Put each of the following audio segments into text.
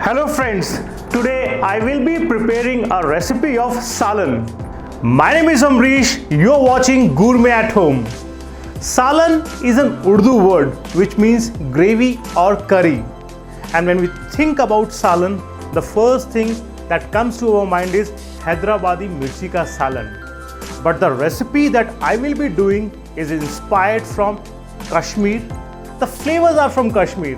Hello friends, today I will be preparing a recipe of salan. My name is Amrish, you are watching Gourmet at Home. Salan is an Urdu word which means gravy or curry. And when we think about salan, the first thing that comes to our mind is Hyderabadi Mirchi Ka Salan. But the recipe that I will be doing is inspired from Kashmir. The flavors are from Kashmir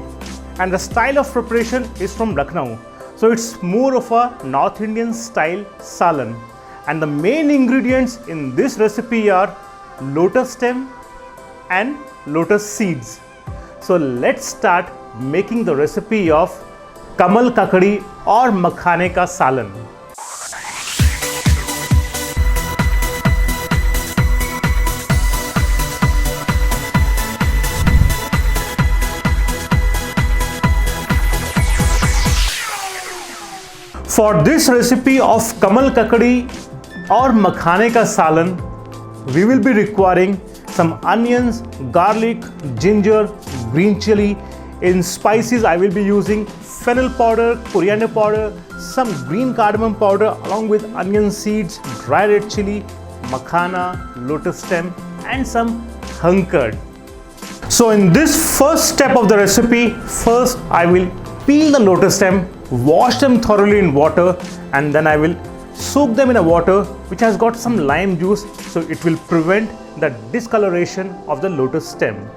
and the style of preparation is from Lucknow. So it's more of a North Indian style salan. And the main ingredients in this recipe are lotus stem and lotus seeds. So let's start making the recipe of Kamal Kakadi or Makhane Ka Salan. For this recipe of Kamal Kakadi or Makhane Ka Salan, we will be requiring some onions, garlic, ginger, green chili. In spices, I will be using fennel powder, coriander powder, some green cardamom powder along with onion seeds, dry red chili, makhana, lotus stem and some hung curd. So in this first step of the recipe, first I will peel the lotus stem, wash them thoroughly in water, and then I will soak them in a water which has got some lime juice, so it will prevent the discoloration of the lotus stem.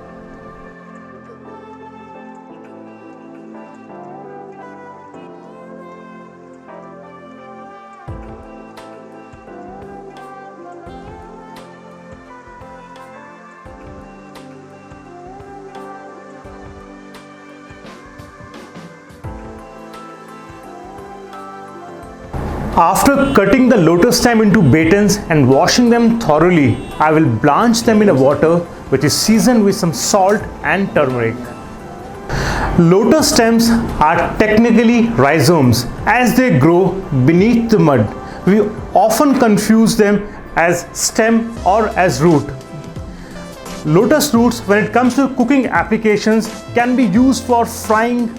After cutting the lotus stem into batons and washing them thoroughly, I will blanch them in a water which is seasoned with some salt and turmeric. Lotus stems are technically rhizomes as they grow beneath the mud. We often confuse them as stem or as root. Lotus roots, when it comes to cooking applications, can be used for frying,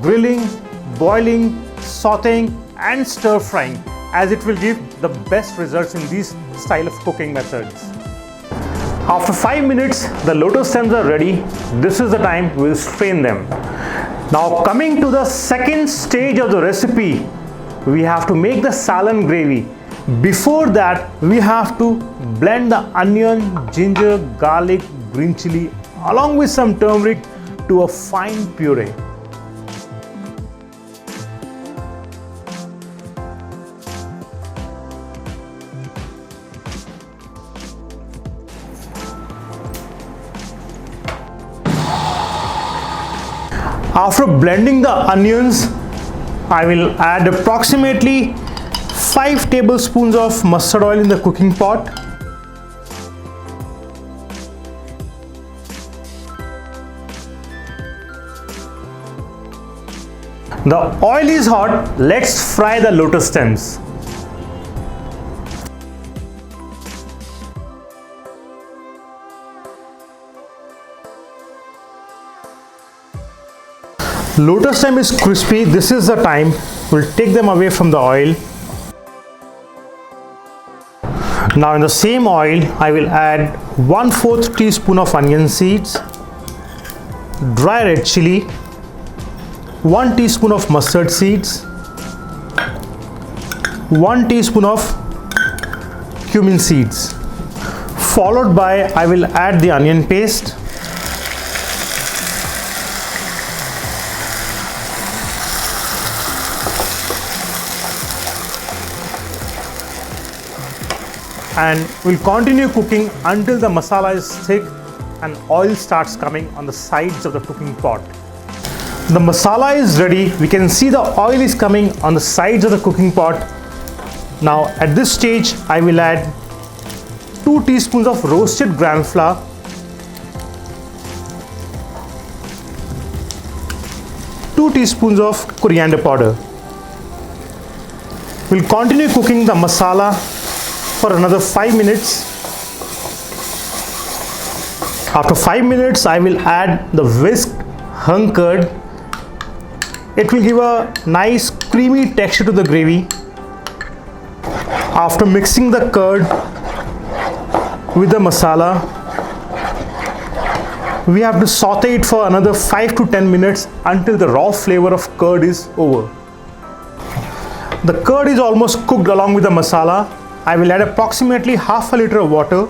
grilling, boiling, sauteing and stir frying, as it will give the best results in these style of cooking methods. After 5 minutes, the lotus stems are ready. This is the time we'll strain them. Now coming to the second stage of the recipe, we have to make the salan gravy. Before that, we have to blend the onion, ginger, garlic, green chili along with some turmeric to a fine puree. After blending the onions, I will add approximately 5 tablespoons of mustard oil in the cooking pot. The oil is hot, let's fry the lotus stems. Lotus stem is crispy. This is the time we'll take them away from the oil. Now in the same oil, I will add 1/4 teaspoon of onion seeds, dry red chili, 1 teaspoon of mustard seeds, 1 teaspoon of cumin seeds. Followed by, I will add the onion paste, and we'll continue cooking until the masala is thick and oil starts coming on the sides of the cooking pot. The masala is ready. We can see the oil is coming on the sides of the cooking pot. Now at this stage, I will add 2 teaspoons of roasted gram flour, 2 teaspoons of coriander powder. We'll continue cooking the masala for another 5 minutes. After 5 minutes, I will add the whisked hung curd It will give a nice creamy texture to the gravy. After mixing the curd with the masala, we have to saute it for another 5 to 10 minutes until the raw flavor of curd is over. The curd is almost cooked along with the masala. I will add approximately half a liter of water,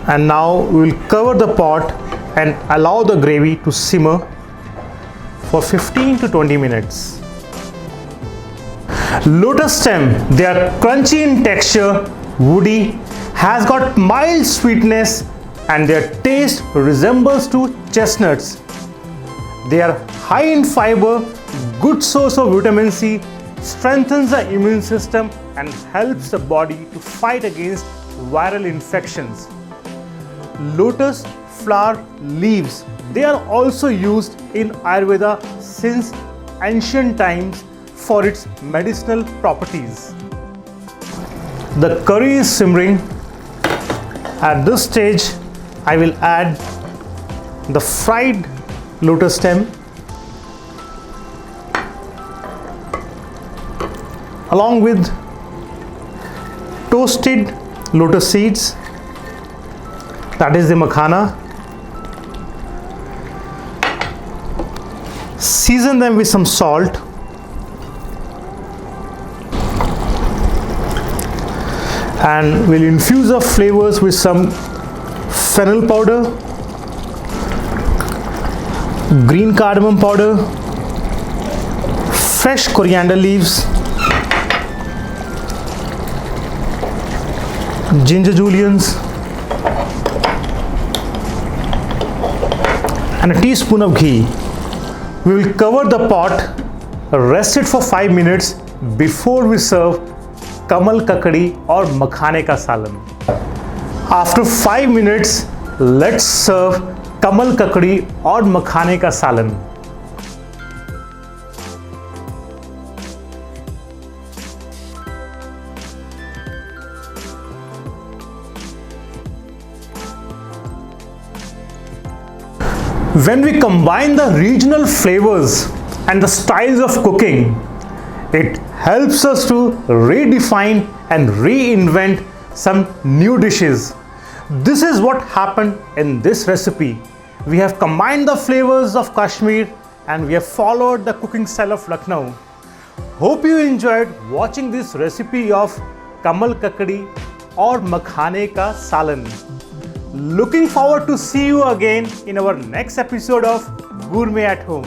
and now we will cover the pot and allow the gravy to simmer for 15 to 20 minutes. Lotus stem, they are crunchy in texture, woody, has got mild sweetness, and their taste resembles to chestnuts. They are high in fiber, good source of vitamin C, strengthens the immune system and helps the body to fight against viral infections. Lotus flower leaves, they are also used in Ayurveda since ancient times for its medicinal properties. The curry is simmering. At this stage, I will add the fried lotus stem along with toasted lotus seeds, that is the makhana. Season them with some salt and we'll infuse the flavors with some fennel powder, green cardamom powder, fresh coriander leaves, ginger julienne, and a teaspoon of ghee. We will cover the pot, rest it for 5 minutes before we serve kamal kakadi or makhane ka salan. After 5 minutes, let's serve kamal kakadi or makhane ka salan. When we combine the regional flavors and the styles of cooking, it helps us to redefine and reinvent some new dishes. This is what happened in this recipe. We have combined the flavors of Kashmir and we have followed the cooking style of Lucknow. Hope you enjoyed watching this recipe of kamal kakadi or makhane ka salan. Looking forward to see you again in our next episode of Gourmet at Home.